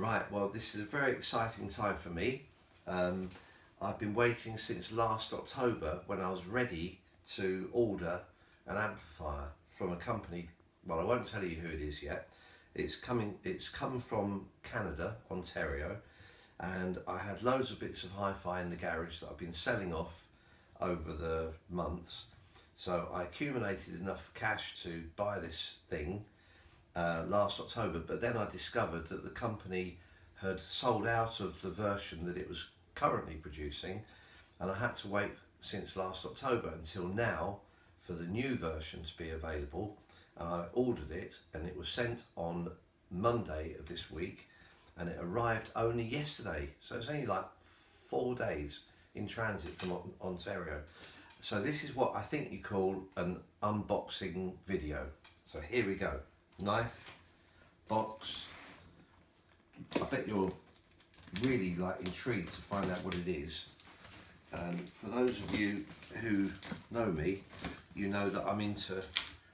Right, well this is a very exciting time for me. I've been waiting since last October when I was ready to order an amplifier from a company. Well, I won't tell you who it is yet. It's come from Canada, Ontario, and I had loads of bits of hi-fi in the garage that I've been selling off over the months. So I accumulated enough cash to buy this thing last October, but then I discovered that the company had sold out of the version that it was currently producing, and I had to wait since last October until now for the new version to be available. And I ordered it and it was sent on Monday of this week, and it arrived only yesterday, so it's only like 4 days in transit from Ontario. So this is what I think you call an unboxing video. So here we go. Knife, box. I bet you're really intrigued to find out what it is. And for those of you who know me, you know that I'm into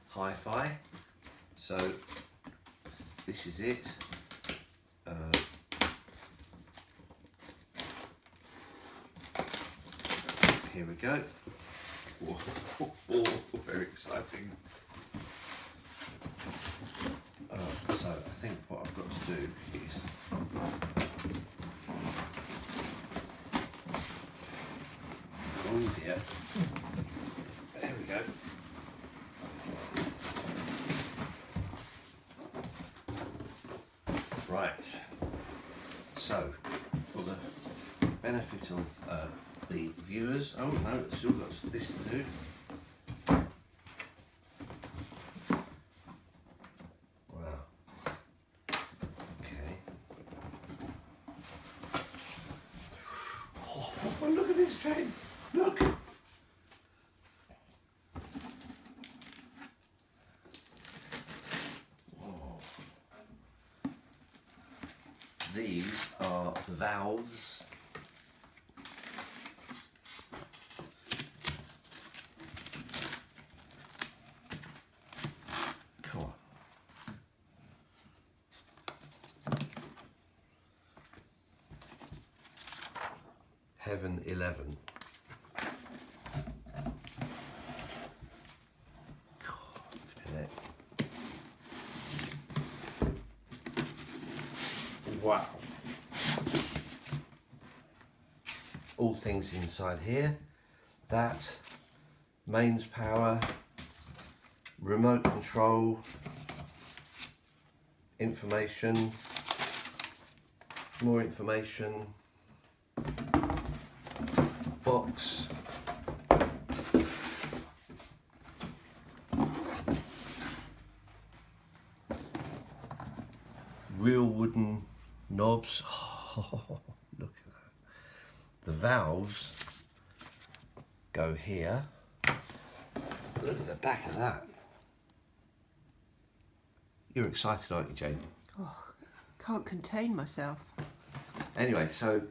hi-fi. So this is it. Here we go. Whoa, very exciting. So I think what I've got to do is here. There we go. Right. So for the benefit of the viewers, oh no, it's still got this to do. Oh, look at this train! Look! Whoa. These are the valves. Come on. Heaven 11. Wow. All things inside here. That, mains power, remote control, information, more information, box, real wooden knobs. Oh, look at that. The valves go here. Look at the back of that. You're excited, aren't you, Jane? Oh, can't contain myself. Anyway, so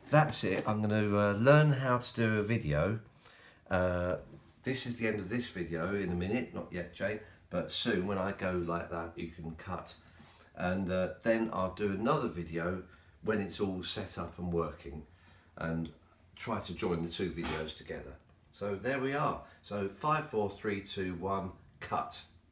that's it. I'm going to learn how to do a video. This is the end of this video in a minute. Not yet, Jane, but soon when I go like that, you can cut. And then I'll do another video when it's all set up and working, and try to join the two videos together. So there we are. So 5, 4, 3, 2, 1, cut.